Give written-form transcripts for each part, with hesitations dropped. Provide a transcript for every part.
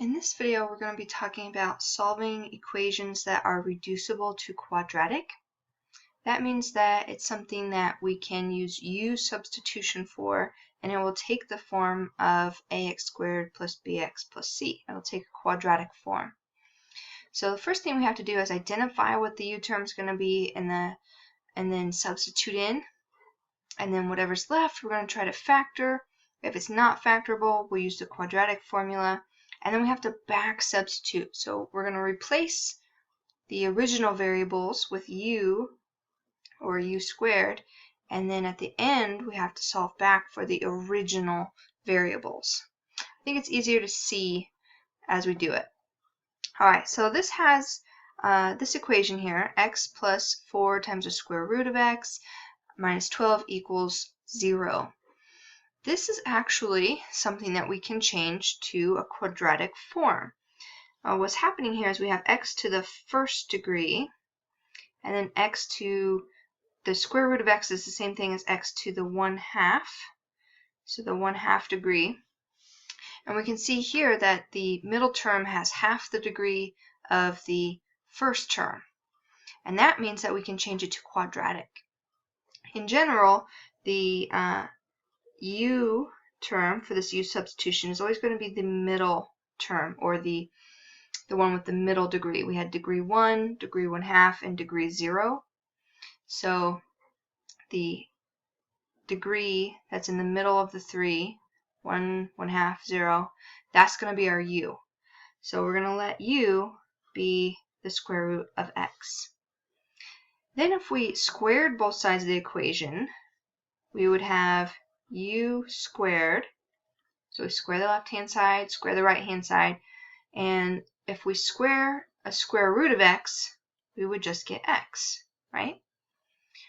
In this video, we're going to be talking about solving equations that are reducible to quadratic. That means that it's something that we can use substitution for, and it will take the form of ax squared plus bx plus c. It will take a quadratic form. So the first thing we have to do is identify what the u term is going to be, and then substitute in. And then whatever's left, we're going to try to factor. If it's not factorable, we'll use the quadratic formula. And then we have to back substitute. So we're going to replace the original variables with u, or u squared, and then at the end we have to solve back for the original variables. I think it's easier to see as we do it. Alright, so this has this equation here, x plus 4 times the square root of x minus 12 equals 0. This is actually something that we can change to a quadratic form. What's happening here is we have x to the first degree, and then x to the square root of x is the same thing as x to the 1/2, so the 1/2 degree. And we can see here that the middle term has half the degree of the first term. And that means that we can change it to quadratic. In general, the u term for this u substitution is always going to be the middle term, or the one with the middle degree. We had degree 1, degree 1/2, and degree 0. So the degree that's in the middle of the three, 1, 1/2, 0, that's going to be our u. So we're going to let u be the square root of x. Then if we squared both sides of the equation, we would have u squared. So we square the left-hand side, square the right-hand side, and if we square a square root of x, we would just get x, right?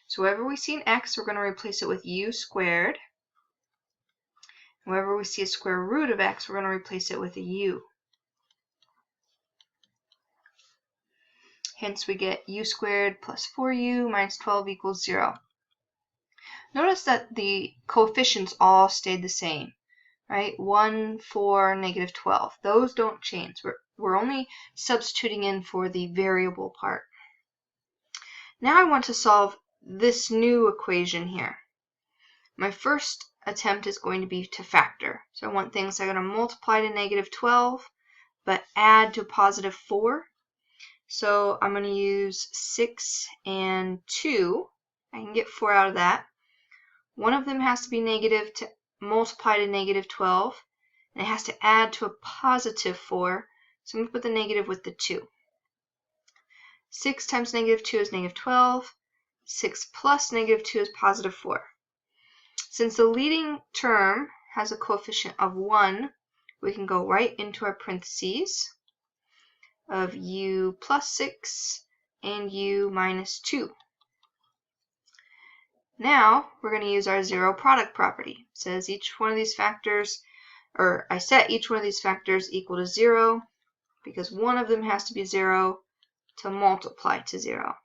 So wherever we see an x, we're going to replace it with u squared. Wherever we see a square root of x, we're going to replace it with a u. Hence we get u squared plus 4u minus 12 equals 0. Notice that the coefficients all stayed the same, right? 1, 4, negative 12. Those don't change. We're only substituting in for the variable part. Now I want to solve this new equation here. My first attempt is going to be to factor. So I want things that are going to multiply to negative 12, but add to positive 4. So I'm going to use 6 and 2. I can get 4 out of that. One of them has to be negative to multiply to negative 12, and it has to add to a positive 4, so I'm going to put the negative with the 2. 6 times negative 2 is negative 12. 6 plus negative 2 is positive 4. Since the leading term has a coefficient of 1, we can go right into our parentheses of u plus 6 and u minus 2. Now we're going to use our zero product property. It says each one of these factors, or I set each one of these factors equal to 0 because one of them has to be 0 to multiply to 0.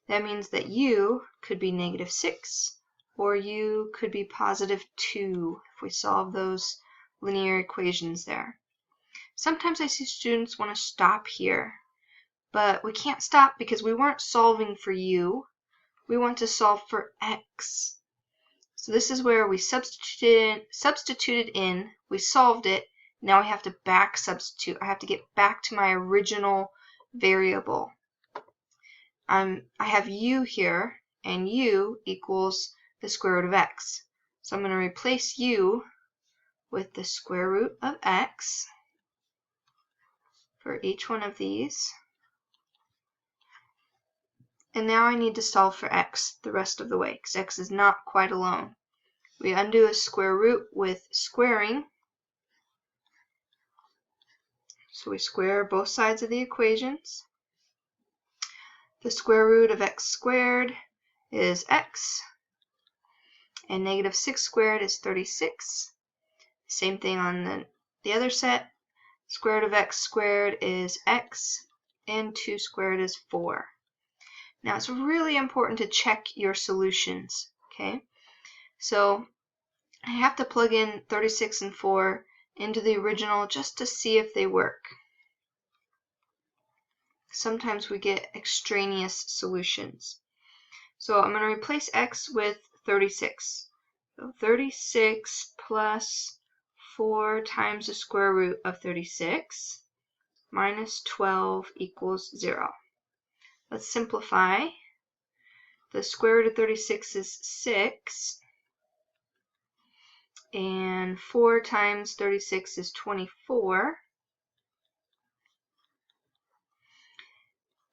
That means that u could be negative 6 or u could be positive 2 if we solve those linear equations there. Sometimes I see students want to stop here, but we can't stop because we weren't solving for u. We want to solve for x. So this is where we substituted in, we solved it, now I have to back substitute. I have to get back to my original variable. I have u here, and u equals the square root of x. So I'm going to replace u with the square root of x for each one of these. And now I need to solve for x the rest of the way, because x is not quite alone. We undo a square root with squaring. So we square both sides of the equations. The square root of x squared is x, and negative 6 squared is 36. Same thing on the other set. Square root of x squared is x, and 2 squared is 4. Now it's really important to check your solutions, okay? So I have to plug in 36 and 4 into the original just to see if they work. Sometimes we get extraneous solutions. So I'm going to replace x with 36. So 36 plus 4 times the square root of 36 minus 12 equals 0. Let's simplify. The square root of 36 is 6. And 4 times 36 is 24.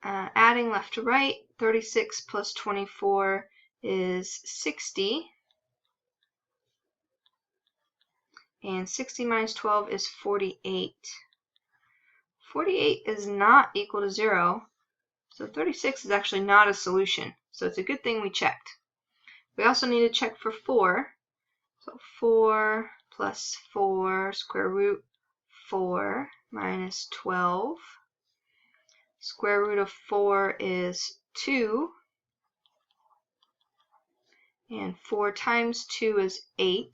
Adding left to right, 36 plus 24 is 60. And 60 minus 12 is 48. 48 is not equal to 0, so 36 is actually not a solution. So it's a good thing we checked. We also need to check for 4. So 4 plus 4 square root 4 minus 12. Square root of 4 is 2. And 4 times 2 is 8.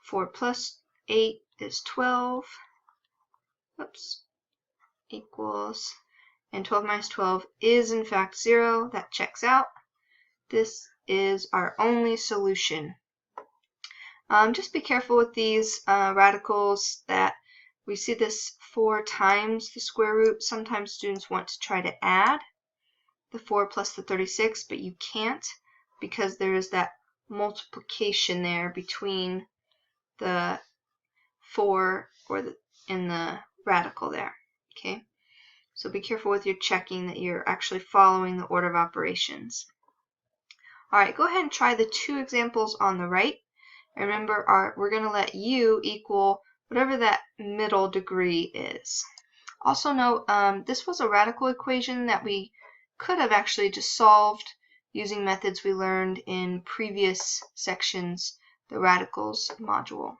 4 plus 8 is 12. Oops. Equals. And 12 minus 12 is in fact 0. That checks out. This is our only solution. Just be careful with these radicals that we see this 4 times the square root. Sometimes students want to try to add the 4 plus the 36, but you can't because there is that multiplication there between the 4 in the radical there. Okay, so be careful with your checking that you're actually following the order of operations. Alright, go ahead and try the 2 examples on the right. And remember, we're going to let u equal whatever that middle degree is. Also note, this was a radical equation that we could have actually just solved using methods we learned in previous sections, the radicals module.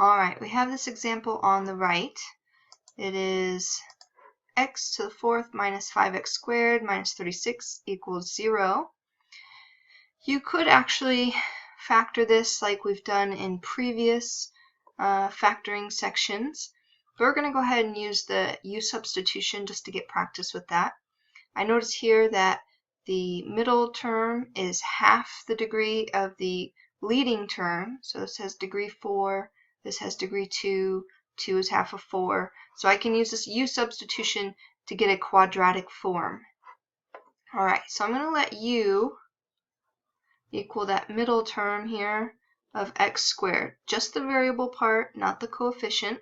Alright, we have this example on the right. It is x to the 4th minus 5x squared minus 36 equals 0. You could actually factor this like we've done in previous factoring sections. But we're going to go ahead and use the u substitution just to get practice with that. I notice here that the middle term is half the degree of the leading term. So this has degree 4. This has degree 2. 2 is half of 4. So I can use this u substitution to get a quadratic form. Alright, so I'm going to let u equal that middle term here of x squared. Just the variable part, not the coefficient.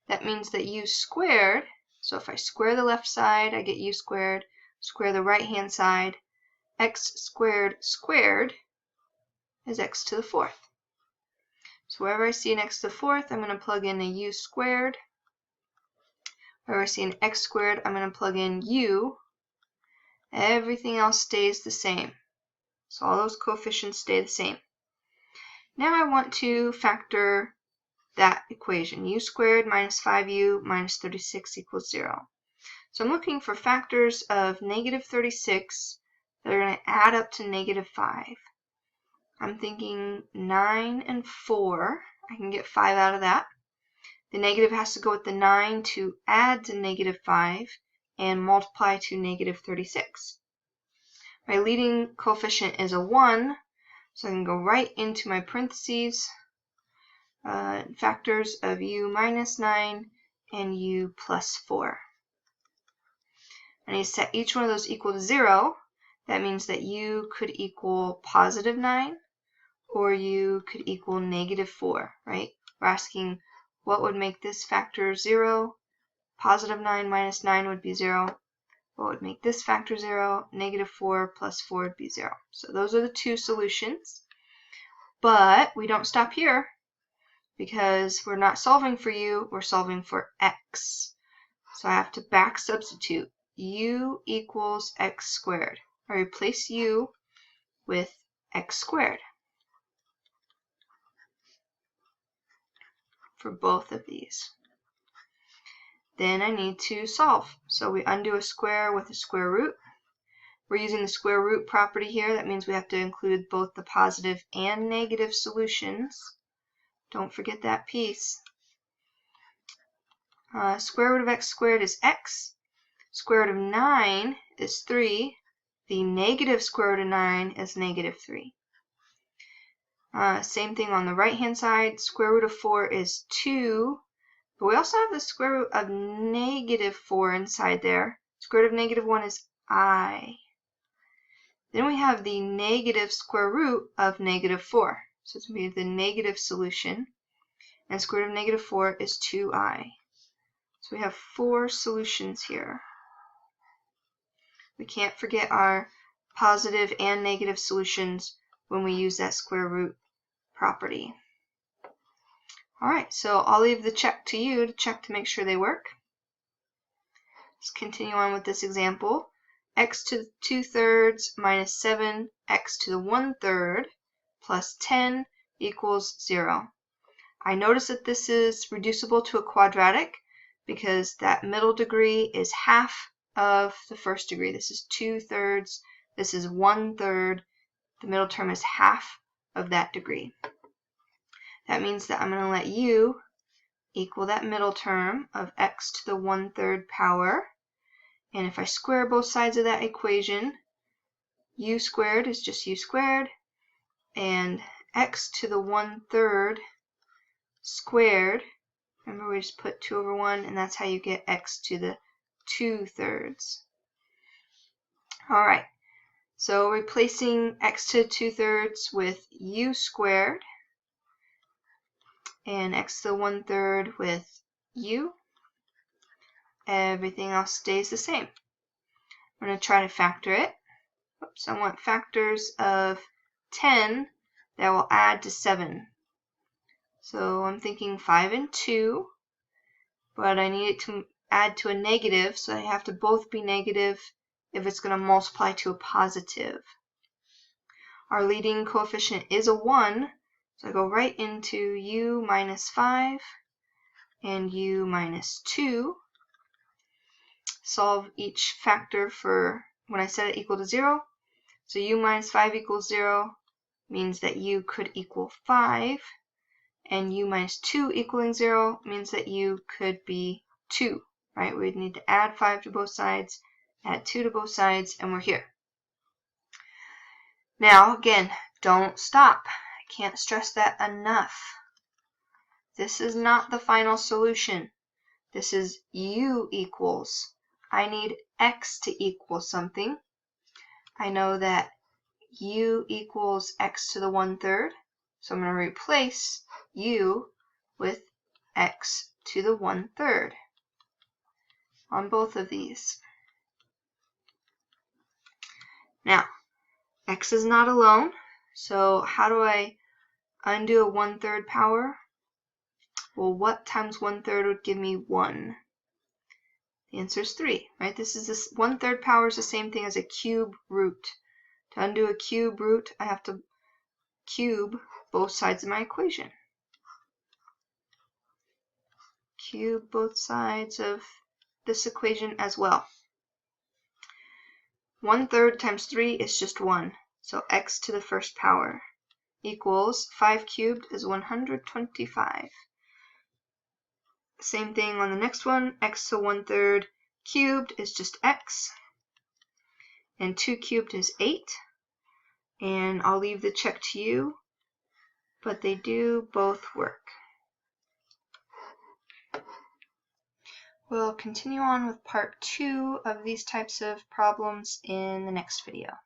That means that u squared, so if I square the left side, I get u squared. Square the right hand side, x squared squared is x to the 4th. So wherever I see an x to the 4th, I'm going to plug in a u squared. Wherever I see an x squared, I'm going to plug in u. Everything else stays the same. So all those coefficients stay the same. Now I want to factor that equation. U squared minus 5u minus 36 equals 0. So I'm looking for factors of negative 36 that are going to add up to negative 5. I'm thinking 9 and 4. I can get 5 out of that. The negative has to go with the 9 to add to negative 5 and multiply to negative 36. My leading coefficient is a 1, so I can go right into my parentheses, factors of u minus 9 and u plus 4. I need to set each one of those equal to 0. That means that u could equal positive 9 or u could equal negative 4, right? We're asking what would make this factor 0. Positive 9 minus 9 would be 0. What would make this factor 0? Negative 4 plus 4 would be 0. So those are the 2 solutions. But we don't stop here because we're not solving for u, we're solving for x. So I have to back substitute. U equals x squared. I replace u with x squared for both of these. then I need to solve. So we undo a square with a square root. We're using the square root property here. That means we have to include both the positive and negative solutions. Don't forget that piece. Square root of x squared is x. Square root of 9 is 3. The negative square root of 9 is negative 3. Same thing on the right hand side. Square root of 4 is 2. But we also have the square root of negative 4 inside there. Square root of negative 1 is I. Then we have the negative square root of negative 4. So it's going to be the negative solution. And square root of negative 4 is 2i. So we have 4 solutions here. We can't forget our positive and negative solutions when we use that square root property. Alright, so I'll leave the check to you to check to make sure they work. Let's continue on with this example. X to the 2/3 minus 7, x to the 1/3 plus 10 equals 0. I notice that this is reducible to a quadratic because that middle degree is half of the first degree. This is 2/3, this is 1/3. The middle term is half of that degree. That means that I'm going to let u equal that middle term of x to the 1/3 power. And if I square both sides of that equation, u squared is just u squared, and x to the 1/3 squared, remember we just put 2 over 1, and that's how you get x to the 2/3. Alright, so replacing x to the 2/3 with u squared, and x to the 1/3 with u. Everything else stays the same. I'm going to try to factor it. Oops, I want factors of 10 that will add to 7. So I'm thinking 5 and 2, but I need it to add to a negative, so they have to both be negative if it's going to multiply to a positive. Our leading coefficient is a 1, so I go right into u minus 5 and u minus 2. Solve each factor for when I set it equal to 0. So u minus 5 equals 0 means that u could equal 5. And u minus 2 equaling 0 means that u could be 2. Right? We'd need to add 5 to both sides, add 2 to both sides, and we're here. Now, again, don't stop. I can't stress that enough. This is not the final solution. This is u equals. I need x to equal something. I know that u equals x to the 1/3, so I'm going to replace u with x to the 1/3 on both of these. Now, x is not alone, so how do I undo a 1/3 power? Well, what times 1/3 would give me 1? The answer is 3, right? This is this 1/3 power is the same thing as a cube root. To undo a cube root, I have to cube both sides of my equation. Cube both sides of this equation as well. 1/3 times 3 is just 1, so x to the first power equals 5 cubed is 125. Same thing on the next one, x to 1/3 cubed is just x, and 2 cubed is 8. And I'll leave the check to you, but they do both work. We'll continue on with part 2 of these types of problems in the next video.